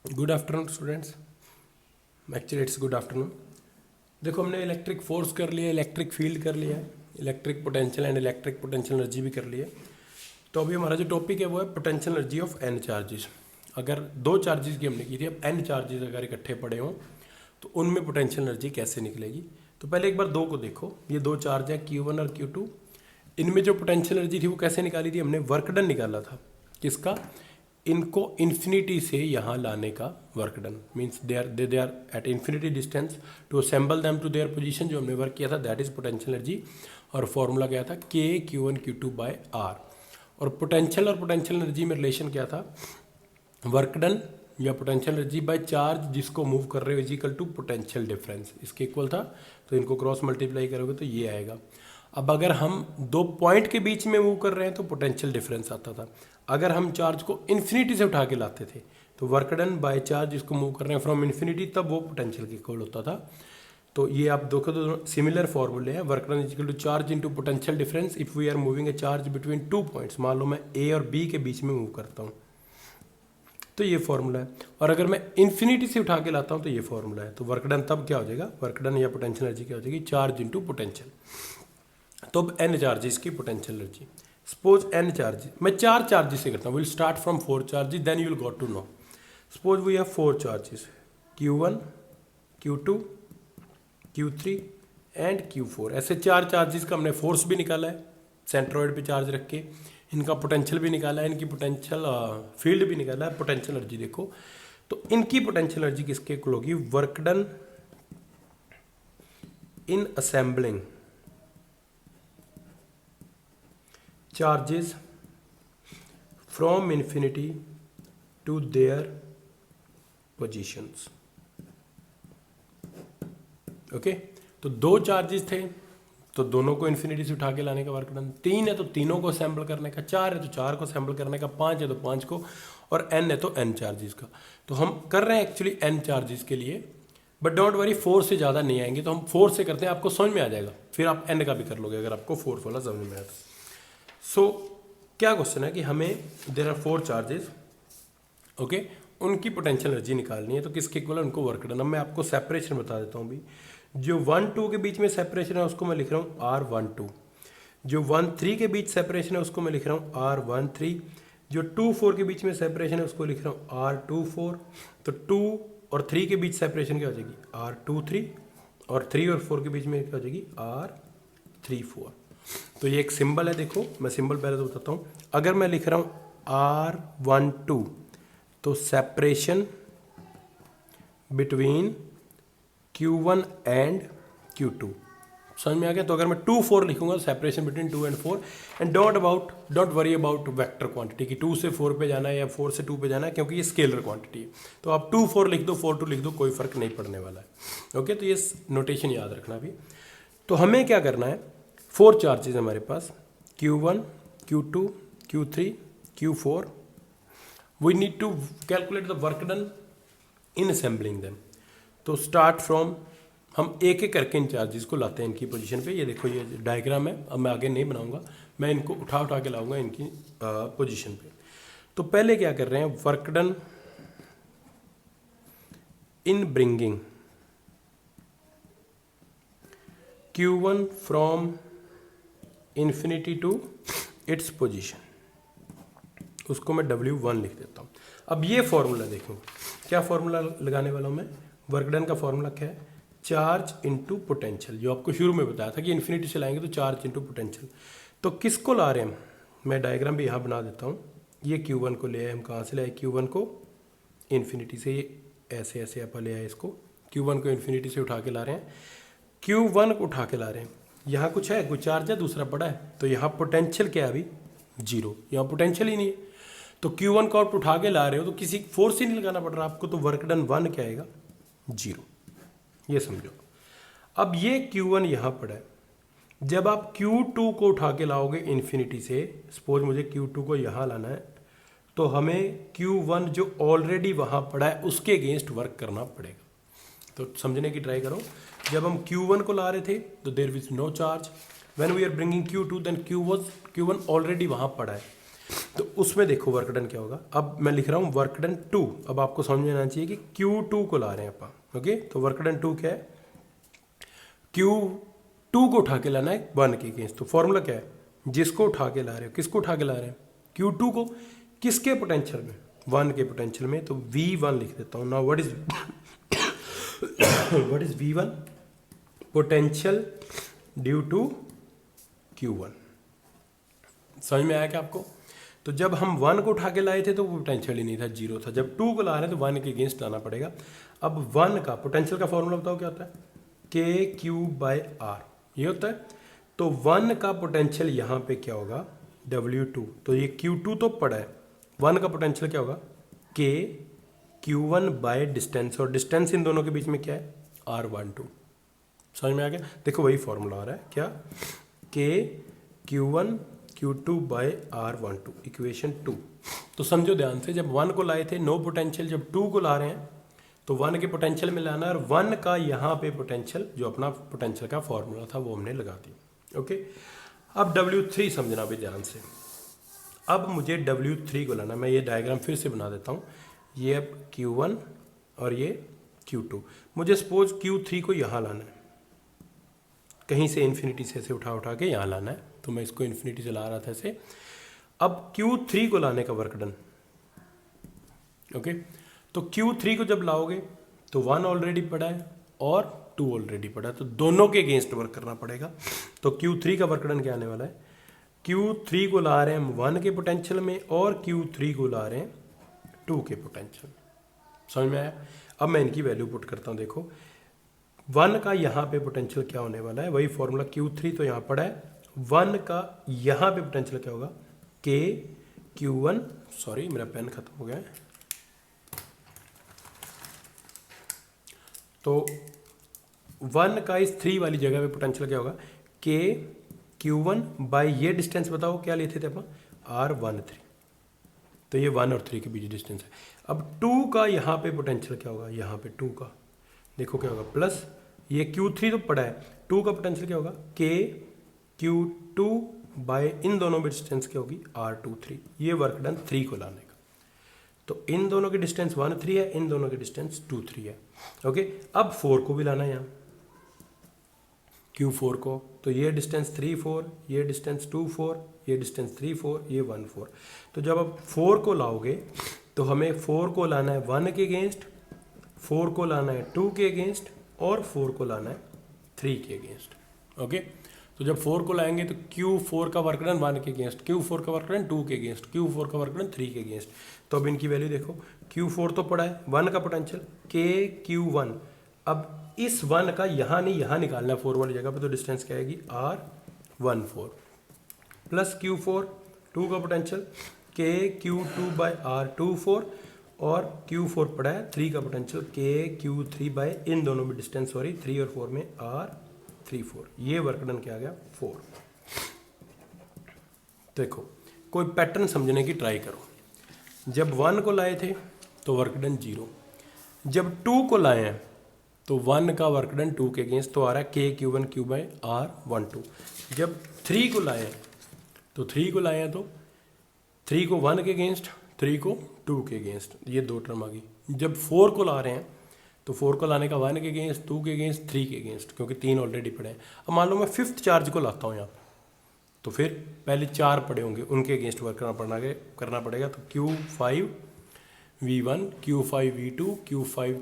Good afternoon students. Actually it's good afternoon. देखो, हमने electric force कर लिया, इलेक्ट्रिक फील्ड कर लिया है, electric potential and electric potential energy भी कर लिया है। तो अभी हमारा जो टॉपिक है वो है potential energy of n charges. अगर दो चार्जेस की हमने की थी, अब एन चार्जेस अगर इकट्ठे पड़े हों तो उनमें पोटेंशियल एनर्जी कैसे निकलेगी। तो पहले एक बार दो को देखो, ये दो चार्ज हैं Q1 और Q2। इनमें जो पोटेंशियल एनर्जी थी वो कैसे निकाली थी, हमने वर्क डन निकाला था। किसका? इनको इन्फिनिटी से यहाँ लाने का work done. Means they are at infinity distance to assemble them to their position. जो हमने वर्क किया था दैट इज पोटेंशियल एनर्जी, और फॉर्मूला क्या था KQ1Q2/R। और पोटेंशियल एनर्जी में रिलेशन क्या था? वर्क डन या पोटेंशियल एनर्जी बाय चार्ज जिसको मूव कर रहे हो is equal to potential difference, इसके इक्वल था। तो इनको क्रॉस मल्टीप्लाई करोगे तो ये आएगा। अब अगर हम दो पॉइंट के बीच में मूव कर रहे हैं तो पोटेंशियल डिफरेंस आता था। अगर हम चार्ज को इन्फिनिटी से उठा के लाते थे तो वर्क डन बाय चार्ज जिसको मूव कर रहे हैं फ्रॉम इन्फिनिटी, तब वो पोटेंशियल के इक्वल होता था। तो ये आप देखो तो सिमिलर फॉर्मूले हैं। Work done is equal to charge into potential difference if we are moving a charge between two points. मान लो मैं ए और बी के बीच में मूव करता हूँ तो ये फॉर्मूला है। और अगर मैं इन्फिनिटी से उठा के लाता हूँ तो ये फॉर्मूला है। तो वर्क डन तब क्या हो जाएगा? वर्क डन या पोटेंशियल एनर्जी क्या हो जाएगी? Charge into potential. तो अब एन चार्जेस की potential energy. Suppose n charge, मैं चार चार्जेस से करता हूँ। Will start from four charges then you will got to know. Suppose we have four charges Q1, Q2, Q3 and Q4। ऐसे चार चार्जेस का हमने फोर्स भी निकाला है सेंट्रॉइड पे चार्ज रख के, इनका पोटेंशियल भी निकाला है, इनकी पोटेंशियल फील्ड भी निकाला है। पोटेंशियल एनर्जी देखो तो इनकी पोटेंशियल एनर्जी किसके इक्वल होगी? Work done in assembling charges from infinity to their positions. Okay, तो दो चार्जेस थे तो दोनों को इन्फिनिटी से उठा के लाने का वर्क डन। तीन है तो तीनों को असेंबल करने का, चार है तो चार को असेंबल करने का, पांच है तो पांच को, और एन है तो एन चार्जेस का। तो हम कर रहे हैं एक्चुअली एन चार्जेस के लिए, बट डोंट वरी फोर से ज़्यादा नहीं आएंगे। तो हम फोर से करते हैं, आपको समझ में आ जाएगा, फिर आप एन का भी कर लोगे अगर आपको फोर्थ वाला समझ में आया तो। सो क्या क्वेश्चन है कि हमें there are four charges, okay, उनकी पोटेंशियल एनर्जी निकालनी है। तो किसके इक्वल है? उनको वर्क डन। अब मैं आपको सेपरेशन बता देता हूँ भी। जो 1-2 के बीच में सेपरेशन है उसको मैं लिख रहा हूँ R12। जो 1-3 के बीच सेपरेशन है उसको मैं लिख रहा हूँ R13। जो 2-4 के बीच में सेपरेशन है उसको लिख रहा हूँ R24। तो 2 और 3 के बीच सेपरेशन क्या हो जाएगी? R23। और 3 और 4 के बीच में क्या हो जाएगी? R34। तो ये एक सिंबल है, देखो मैं सिंबल पहले तो बताता हूँ। अगर मैं लिख रहा हूँ R12 तो separation between Q1 and Q2 समझ में आ गया। तो अगर मैं 2-4 लिखूंगा तो separation between 2 and 4। And don't worry about vector quantity कि 2 से 4 पे जाना है या 4 से 2 पे जाना है, क्योंकि ये स्केलर क्वांटिटी है। तो आप 2-4 लिख दो, 4-2 लिख दो, कोई फर्क नहीं पड़ने वाला है। ओके, तो ये नोटेशन याद रखना भी। तो हमें क्या करना है? फोर चार्जेस हमारे पास Q1, Q2, Q3, Q4। We need to calculate the work done in assembling them. तो स्टार्ट फ्रॉम, हम एक एक करके इन चार्जेस को लाते हैं इनकी पोजीशन पे। ये देखो ये डायग्राम है, अब मैं आगे नहीं बनाऊंगा, मैं इनको उठा उठा के लाऊंगा इनकी पोजीशन पे। तो पहले क्या कर रहे हैं? Work done in bringing Q1 from infinity to its position, उसको मैं W1 लिख देता हूँ। अब ये फॉर्मूला देखो, क्या फॉर्मूला लगाने वाला हूँ मैं? वर्क डन का फॉर्मूला क्या है? Charge into potential. जो आपको शुरू में बताया था कि इन्फिनिटी से लाएंगे तो चार्ज इनटू पोटेंशियल। तो किसको ला रहे हैं? मैं डायग्राम भी यहाँ बना देता हूँ। ये Q1 को ले आए हम, कहाँ से ले आए? Q1 को इन्फिनिटी से, ये ऐसे ऐसे आप ले आए इसको। Q1 को इन्फिनिटी से उठा के ला रहे हैं, Q1 को उठा के ला रहे हैं। यहाँ कुछ है, कुछ चार्ज है, दूसरा पड़ा है, तो यहाँ पोटेंशियल क्या है? अभी जीरो, यहाँ पोटेंशियल ही नहीं है। तो Q1 को आप उठा के ला रहे हो तो किसी फोर्स ही नहीं लगाना पड़ रहा आपको, तो वर्क डन 1 क्या आएगा? जीरो। ये समझो। अब ये Q1 यहाँ पड़ा है, जब आप Q2 को उठा के लाओगे इन्फिनिटी से, सपोज मुझे Q2 को यहाँ लाना है, तो हमें Q1 जो ऑलरेडी वहाँ पड़ा है उसके अगेंस्ट वर्क करना पड़ेगा। तो समझने की ट्राई करो। जब हम Q1 को ला रहे थे तो there is no charge. When we are bringing Q2 then Q1 already वहाँ पड़ा है। तो उसमें देखो वर्क डन क्या होगा। अब मैं लिख रहा हूँ वर्क डन 2। अब आपको समझ में आना चाहिए कि Q2 को ला रहे हैं अपन। ओके, तो वर्क डन 2 क्या है, Q2 को उठा के लाना है 1 के अगेंस्ट। तो फॉर्मूला क्या है, जिसको उठा के ला रहे हो, किसको उठा के ला रहे हैं, Q2 को, किसके पोटेंशियल में, 1 के पोटेंशियल में। तो V1 लिख देता हूँ। Now what is what is V1, potential due to Q1। समझ में आया क्या आपको। तो जब हम 1 को उठा के लाए थे तो वो पोटेंशियल ही नहीं था, 0 था। जब 2 को ला रहे हैं तो 1 के अगेंस्ट लाना पड़ेगा। अब 1 का पोटेंशियल का फॉर्मूला बताओ क्या होता है, KQ/R, ये होता है। तो 1 का पोटेंशियल यहाँ पे क्या होगा, W2। तो ये Q2 तो पड़ा है, 1 का पोटेंशियल क्या होगा, KQ1/डिस्टेंस, और डिस्टेंस इन दोनों के बीच में क्या है, R12। समझ में आ गया। देखो वही फॉर्मूला आ रहा है क्या, KQ1 Q2/R12, इक्वेशन 2। तो समझो ध्यान से, जब 1 को लाए थे नो पोटेंशियल, जब 2 को ला रहे हैं तो 1 के पोटेंशियल में लाना है, और 1 का यहाँ पे पोटेंशियल, जो अपना पोटेंशियल का फॉर्मूला था वो हमने लगा दिया। ओके, अब W3 समझना भी ध्यान से। अब मुझे W3 को लाना, मैं ये डायग्राम फिर से बना देता हूँ। ये अब Q1 और ये Q2। मुझे सपोज Q3 को यहाँ लाना है, कहीं से इन्फिनिटी से ऐसे उठा के यहाँ लाना है। तो मैं इसको इन्फिनिटी से ला रहा था ऐसे। अब Q3 को लाने का वर्क डन। ओके, तो Q3 को जब लाओगे तो 1 ऑलरेडी पड़ा है और 2 ऑलरेडी पड़ा है, तो दोनों के अगेंस्ट वर्क करना पड़ेगा। तो Q3 का वर्क डन क्या आने वाला है, Q3 को ला रहे हैं हम 1 के पोटेंशियल में, और Q3 को ला रहे हैं 2 के पोटेंशियल में। समझ में आया। अब मैं इनकी वैल्यू पुट करता हूँ। देखो 1 का यहाँ पे पोटेंशियल क्या होने वाला है, वही फॉर्मूला, Q3 तो यहाँ पड़ा है, 1 का यहाँ पे पोटेंशियल क्या होगा, KQ1, सॉरी मेरा पेन खत्म हो गया है। तो 1 का इस 3 वाली जगह पे पोटेंशियल क्या होगा, KQ1 बाय ये डिस्टेंस बताओ क्या लेते थे अपन, R13। तो ये 1 और 3 के बीच डिस्टेंस है। अब 2 का यहाँ पे पोटेंशियल क्या होगा, यहाँ पे 2 का देखो क्या होगा, प्लस ये Q3 तो पड़ा है, 2 का पोटेंशियल क्या होगा, KQ2 बाय इन दोनों में डिस्टेंस क्या होगी, R23। ये वर्क डन 3 को लाने का। तो इन दोनों की डिस्टेंस 1 3 है, इन दोनों की डिस्टेंस 2 3 है। ओके, अब 4 को भी लाना है यहाँ, Q4 को। तो ये डिस्टेंस 3 4, ये डिस्टेंस 2 4, ये डिस्टेंस 3 4, ये 1 4। तो जब आप 4 को लाओगे तो हमें 4 को लाना है 1 के अगेंस्ट, 4 को लाना है 2 के अगेंस्ट, और 4 को लाना है 3 के अगेंस्ट। ओके, तो जब 4 को लाएंगे तो Q4 का वर्क डन 1 के अगेंस्ट, Q4 का वर्क डन 2 के अगेंस्ट, Q4 का वर्क डन 3 के अगेंस्ट। तो अब इनकी वैल्यू देखो, Q4 तो पड़ा है, 1 का पोटेंशियल KQ1। अब इस 1 का यहाँ नहीं यहाँ निकालना है 4 वाली जगह पे, तो डिस्टेंस क्या आएगी, R14 प्लस Q4, 2 का पोटेंशियल KQ2/R24, और Q4 पड़ा है 3 का पोटेंशियल KQ3 बाय इन दोनों में डिस्टेंस, सॉरी 3 और 4 में R34। ये वर्क डन क्या आ गया, 4। देखो कोई पैटर्न समझने की ट्राई करो। जब 1 को लाए थे तो वर्क डन 0, जब 2 को लाए हैं तो 1 का वर्क डन 2 के अगेंस्ट, तो आ रहा है KQ1 Q/R12। जब 3 को लाए हैं तो 3 को लाए हैं तो 3 को 1 के अगेंस्ट, 3 को 2 के अगेंस्ट, ये 2 टर्म आ गई। जब 4 को ला रहे हैं तो 4 को लाने का 1 के अगेंस्ट, 2 के अगेंस्ट, 3 के अगेंस्ट, क्योंकि 3 ऑलरेडी पड़े हैं। अब मान लो मैं 5th चार्ज को लाता हूँ यहाँ, तो फिर पहले 4 पड़े होंगे, उनके अगेंस्ट वर्क करना पड़ेगा। तो Q5 V1, Q5 V2, Q5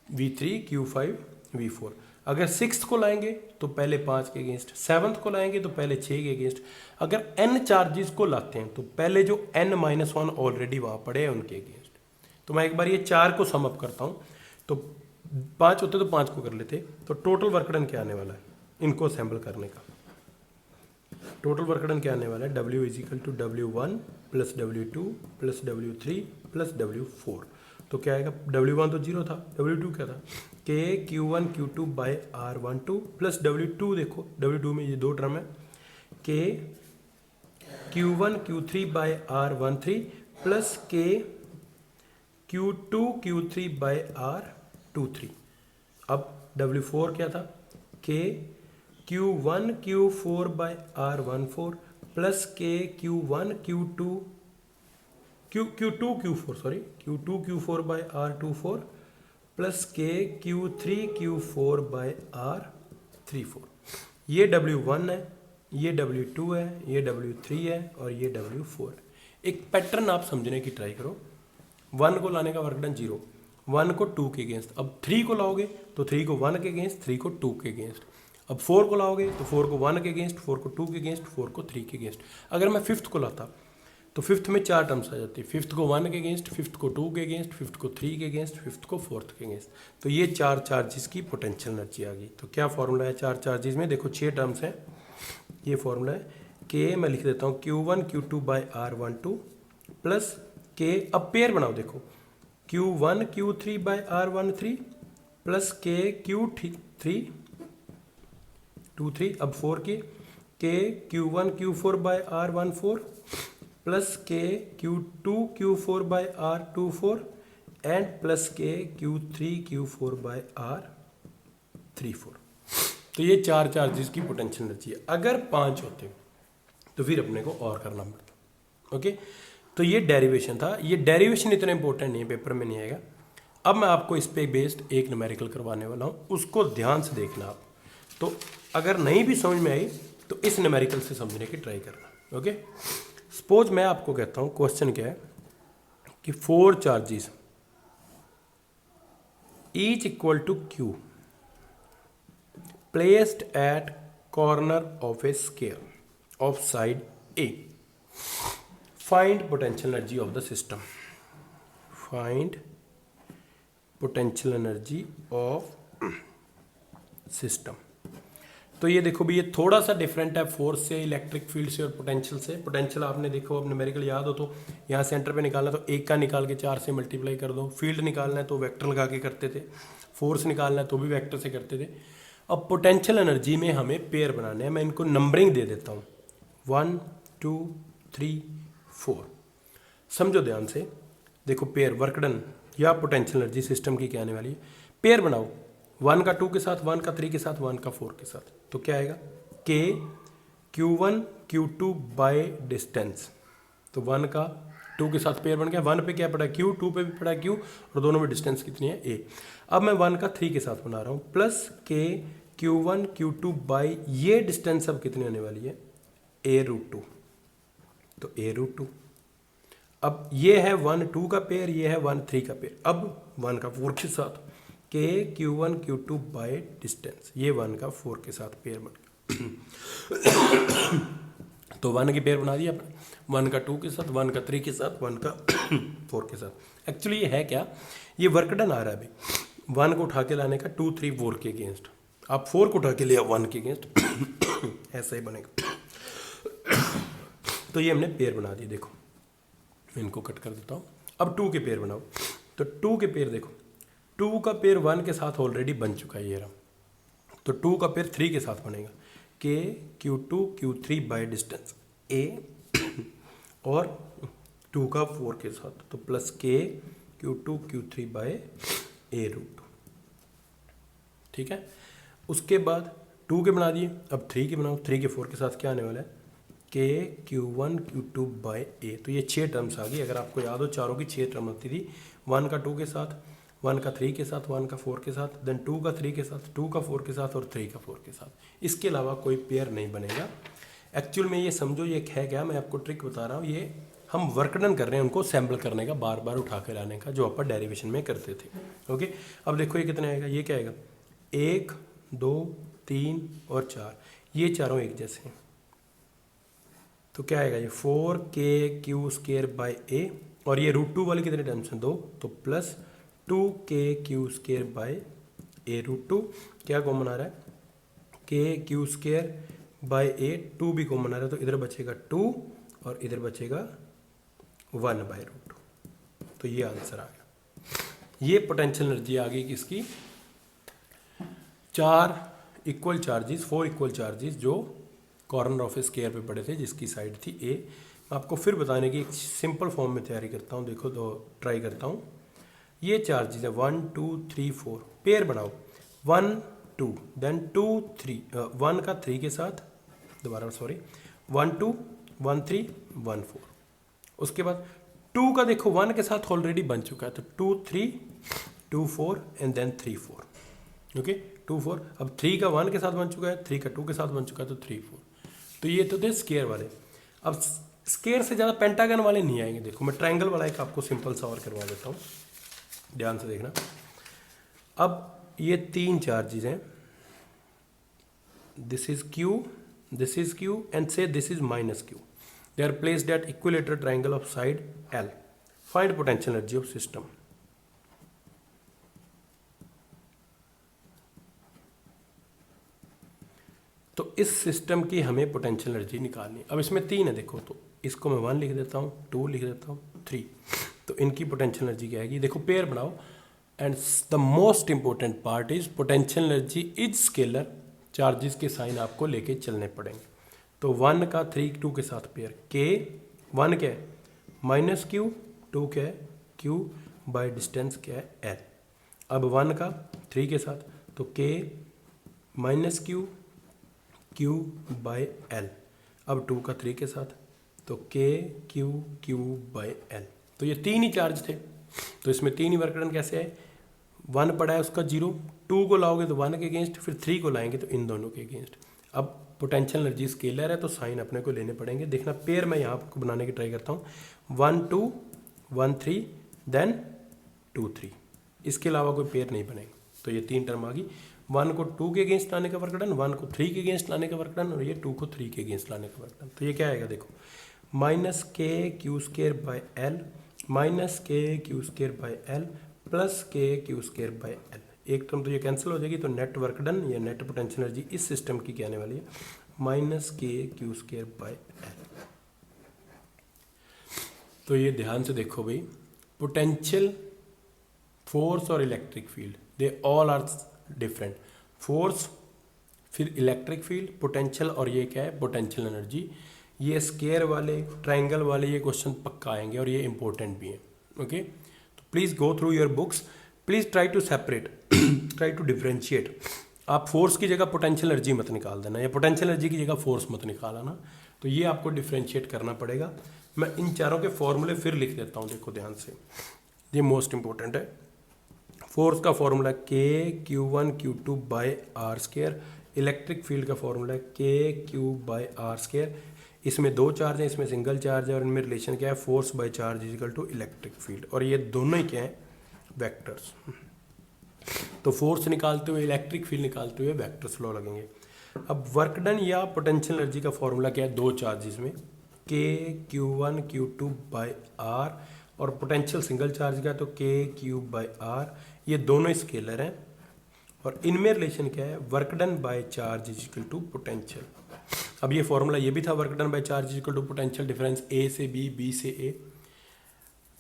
V3, Q5 V4। अगर 6th को लाएंगे तो पहले 5 के अगेंस्ट, 7th को लाएंगे तो पहले 6 के अगेंस्ट। अगर n चार्जेस को लाते हैं तो पहले जो n-1 ऑलरेडी वहाँ पड़े हैं उनके अगेंस्ट। तो मैं एक बार ये 4 को सम अप करता हूँ, तो 5 होते तो 5 को कर लेते। तो टोटल वर्क डन क्या आने वाला है, इनको असेंबल करने का टोटल वर्क डन क्या आने वाला है, W = W1 + W2 + W3 + W4। तो क्या आएगा, W1 तो 0 था, W2 क्या था, KQ1 Q2/R12 प्लस W2, देखो W2 में ये 2 टर्म है, KQ1 Q3/R13 plus KQ2 Q3/R23। अब W4 क्या था, KQ1 Q4/R14 प्लस के Q1 Q2 Q2 Q4 sorry Q2 Q4 bye R24 plus के Q3 Q4 बाय R34। ये W1 है, ये W2 है, ये W3 है और ये W4 है। एक पैटर्न आप समझने की ट्राई करो। 1 को लाने का वर्क डन 0, 1 को 2 के अगेंस्ट, अब 3 को लाओगे तो 3 को 1 के अगेंस्ट, 3 को 2 के अगेंस्ट, अब 4 को लाओगे तो 4 को 1 के अगेंस्ट, 4 को 2 के अगेंस्ट, 4 को 3 के अगेंस्ट। अगर मैं फिफ्थ को लाता तो फिफ्थ में 4 टर्म्स आ जाती है, फिफ्थ को 1 के अगेंस्ट, फिफ्थ को 2 के अगेंस्ट, फिफ्थ को 3 के अगेंस्ट, फिफ्थ को 4th के अगेंस्ट। तो ये 4 चार्जेस की पोटेंशियल एनर्जी आ गई। तो क्या फॉर्मूला है 4 चार्जेस में? देखो 6 टर्म्स हैं, ये फॉर्मूला है के, मैं लिख देता हूँ Q1 Q2 bye R12 plus के, अब पेयर बनाओ, देखो Q1 Q3 bye R13 plus के Q3 2 3, अब 4 के Q1 Q4 bye R14 plus के Q2 Q4 bye R24 and plus के Q3 Q4 बाय R34। तो ये 4 चार्जेस की पोटेंशियल एनर्जी है। अगर 5 होते तो फिर अपने को और करना पड़ता। ओके, तो ये डेरिवेशन था। ये डेरिवेशन इतना इंपॉर्टेंट नहीं है, पेपर में नहीं आएगा। अब मैं आपको इस पे बेस्ड एक न्यूमेरिकल करवाने वाला हूँ, उसको ध्यान से देखना आप। तो अगर नहीं भी समझ में आई तो इस न्यूमेरिकल से समझने की ट्राई करना। ओके, सपोज मैं आपको कहता हूँ, क्वेश्चन क्या है कि 4 charges each equal to Q placed at corner of a square of side A, find potential energy of the system. Find potential energy of system. तो ये देखो भी, ये थोड़ा सा डिफरेंट है फोर्स से, इलेक्ट्रिक फील्ड से और पोटेंशियल से। पोटेंशियल आपने देखो, अब न्यूमेरिकल याद हो तो यहाँ सेंटर पे निकालना तो 1 का निकाल के 4 से मल्टीप्लाई कर दो। फील्ड निकालना है तो वेक्टर लगा के करते थे, फोर्स निकालना है तो भी वेक्टर से करते थे। अब पोटेंशियल एनर्जी में हमें पेयर बनाने हैं, मैं इनको नंबरिंग दे देता हूँ 1 2 3 4। समझो ध्यान से, देखो पेयर वर्क डन या पोटेंशियल एनर्जी सिस्टम की क्या आने वाली है। पेयर बनाओ, 1 का 2 के साथ, 1 का 3 के साथ, 1 का 4 के साथ। तो क्या आएगा के Q1 Q2 बाय डिस्टेंस। तो 1 का 2 के साथ पेयर बन गया। 1 पे क्या पड़ा Q, 2 पे भी पड़ा Q और दोनों में डिस्टेंस कितनी है A। अब मैं 1 का 3 के साथ बना रहा हूँ प्लस के Q1 Q2 बाय ये डिस्टेंस अब कितनी होने वाली है A√2। तो A√2। अब ये है 1 2 का पेयर, ये है 1 3 का पेयर। अब 1 का 4 के साथ के Q1 Q2 बाय डिस्टेंस, ये 1 का 4 के साथ पेयर बन गया। तो 1 की पेयर बना दिया आपने, 1 का 2 के साथ, 1 का 3 के साथ, 1 का 4 के साथ। एक्चुअली ये है क्या, ये वर्क डन आ रहा है अभी। 1 को उठा के लाने का 2 3 4 के अगेंस्ट, आप 4 को उठा के लिया 1 के अगेंस्ट, ऐसा ही बनेगा। तो ये हमने पेयर बना दिए। देखो इनको कट कर देता हूँ। अब 2 के पेयर बनाओ, तो 2 के पेयर देखो, 2 का पेयर 1 के साथ ऑलरेडी बन चुका है ये रहा। तो 2 का पेयर 3 के साथ बनेगा के Q2 Q3 by distance A और 2 का 4 के साथ, तो प्लस के Q2 Q3 बाय A√2। ठीक है, उसके बाद 2 के बना दिए, अब 3 के बनाओ। 3 के 4 के साथ क्या आने वाला है के Q1 Q2 बाय A। तो ये 6 टर्म्स आ गई। अगर आपको याद हो, चारों की 6 टर्म होती थी। 1 का 2 के साथ, 1 का 3 के साथ, 1 का 4 के साथ, देन 2 का 3 के साथ, 2 का 4 के साथ और 3 का 4 के साथ। इसके अलावा कोई पेयर नहीं बनेगा। एक्चुअल में ये समझो ये है क्या, मैं आपको ट्रिक बता रहा हूँ। ये हम वर्क डन कर रहे हैं, उनको सैम्पल करने का, बार बार उठा के लाने का, जो अपन डेरिवेशन में करते थे। ओके, अब देखो ये कितने आएगा, ये क्या आएगा 1 2 3 और 4, ये चारों एक जैसे हैं। तो क्या आएगा ये 4KQ² बाय A, और ये √2 वाले कितने टर्म्स हैं 2, तो प्लस 2KQ² बाय A√2। क्या कॉमन आ रहा है KQ² बाय A, 2 भी कॉमन आ रहा है, तो इधर बचेगा 2 और इधर बचेगा 1 बाय √2। तो ये आंसर आ गया। ये पोटेंशियल एनर्जी आ गई किसकी, 4 इक्वल चार्जेस, 4 इक्वल चार्जेस जो कॉर्नर ऑफ स्क्वायर पे पड़े थे, जिसकी साइड थी A। मैं आपको फिर बताने की एक सिंपल फॉर्म में तैयारी करता हूँ। देखो तो ट्राई करता हूँ। ये चार्जेस है 1 2 3 4, पेयर बनाओ 1 2 देन 2 3, 1 का 3 के साथ, दोबारा सॉरी, 1 2 1 3 1 4। उसके बाद 2 का देखो 1 के साथ ऑलरेडी बन चुका है, तो 2 3 2 4 एंड देन 3 4। ओके 2 4। अब 3 का 1 के साथ बन चुका है, 3 का 2 के साथ बन चुका है, तो 3 4। तो ये तो थे स्केयर वाले। अब स्केयर से ज़्यादा पेंटागन वाले नहीं आएंगे। देखो मैं ट्रायंगल वाला एक आपको सिंपल सा और करवा देता हूँ, ध्यान से देखना। अब ये 3 चार्जेस हैं, this is Q and say this is minus Q. They are placed at equilateral triangle of side L. Find potential energy of system. तो इस सिस्टम की हमें पोटेंशियल एनर्जी निकालनी। अब इसमें 3 है देखो, तो इसको मैं 1 लिख देता हूँ, 2 लिख देता हूँ, 3। तो इनकी पोटेंशियल एनर्जी क्या आएगी, देखो पेयर बनाओ। And the most important part is potential energy is scalar. Charges के साइन आपको लेके चलने पड़ेंगे। तो 1 का 3 2 के साथ पेयर, के 1 क्या है माइनस क्यू, 2 क्या है क्यू बाय डिस्टेंस क्या है एल। अब 1 का 3 के साथ, तो के minus Q Q by L. अब 2 का 3 के साथ, तो के क्यू क्यू बाय एल। तो ये 3 ही चार्ज थे, तो इसमें 3 ही वर्क डन कैसे है। 1 पड़ा है उसका 0, 2 को लाओगे तो 1 के अगेंस्ट, फिर 3 को लाएंगे तो इन दोनों के अगेंस्ट। अब पोटेंशियल एनर्जी स्केलर है तो साइन अपने को लेने पड़ेंगे। देखना पेयर मैं यहाँ आपको बनाने की ट्राई करता हूँ, 1 2 1 3 देन 2 3। इसके अलावा कोई पेयर नहीं बनेगा। तो ये 3 टर्म आ गई, 1 को 2 के अगेंस्ट लाने का वर्क डन, 1 को 3 के अगेंस्ट लाने का वर्क डन, और ये 2 को 3 के अगेंस्ट लाने का वर्क डन। तो ये क्या आएगा देखो, minus K Q square by L minus K Q square by L plus K Q square by L. एक टर्म तो ये कैंसिल हो जाएगी, तो नेट वर्क डन या नेट पोटेंशियल एनर्जी इस सिस्टम की क्या आने वाली है, minus K Q square by L. तो ये ध्यान से देखो भाई, पोटेंशियल, फोर्स और electric field they all are different. Force, फिर इलेक्ट्रिक फील्ड, पोटेंशियल, और ये क्या है पोटेंशियल एनर्जी। ये स्केयर वाले, ट्रायंगल वाले ये क्वेश्चन पक्का आएंगे और ये इंपॉर्टेंट भी है। ओके, तो please go through your books, please try to separate, try to differentiate. आप फोर्स की जगह पोटेंशियल एनर्जी मत निकाल देना, या पोटेंशियल एनर्जी की जगह फोर्स मत निकालना। तो ये आपको डिफ्रेंशिएट करना पड़ेगा। मैं इन चारों के फॉर्मूले फिर लिख देता हूँ, देखो ध्यान से, ये मोस्ट इंपॉर्टेंट है। फोर्स का formula k q one q two by r square. Electric field का formula k q by r square. इसमें 2 चार्ज हैं, इसमें सिंगल चार्ज है, और इनमें रिलेशन क्या है, force by charge is equal to electric field. और ये दोनों ही क्या है, वेक्टर्स। तो फोर्स निकालते हुए, इलेक्ट्रिक फील्ड निकालते हुए वेक्टर्स लॉ लगेंगे। अब वर्क डन या पोटेंशियल एनर्जी का फॉर्मूला क्या है, 2 चार्जेस में k q one q two by r, और पोटेंशियल सिंगल चार्ज का तो के क्यू बाई आर। ये दोनों स्केलर हैं, और इनमें रिलेशन क्या है, work done by charge is equal to potential. अब ये फॉर्मूला ये भी था, work done by charge is equal to potential difference A से बी, बी से ए।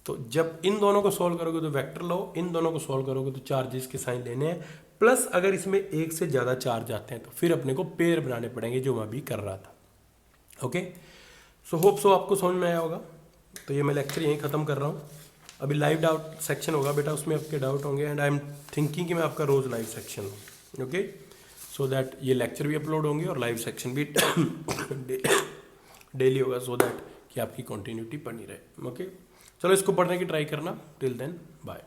तो जब इन दोनों को सॉल्व करोगे तो वेक्टर लो, इन दोनों को सॉल्व करोगे तो चार्जेस के साइन लेने हैं। प्लस अगर इसमें एक से ज़्यादा चार्ज आते हैं तो फिर अपने को पेयर बनाने पड़ेंगे, जो मैं भी कर रहा था। ओके, सो होप सो आपको समझ में आया होगा। तो ये मैं लेक्चर यहीं ख़त्म कर रहा हूँ। अभी लाइव डाउट सेक्शन होगा बेटा, उसमें आपके डाउट होंगे, एंड आई एम थिंकिंग कि मैं आपका रोज़ लाइव सेक्शन हूँ। ओके, सो दैट ये लेक्चर भी अपलोड होंगे और लाइव सेक्शन भी डेली होगा, सो दैट कि आपकी कंटिन्यूटी बनी रहे। ओके, चलो इसको पढ़ने की ट्राई करना। Till then bye.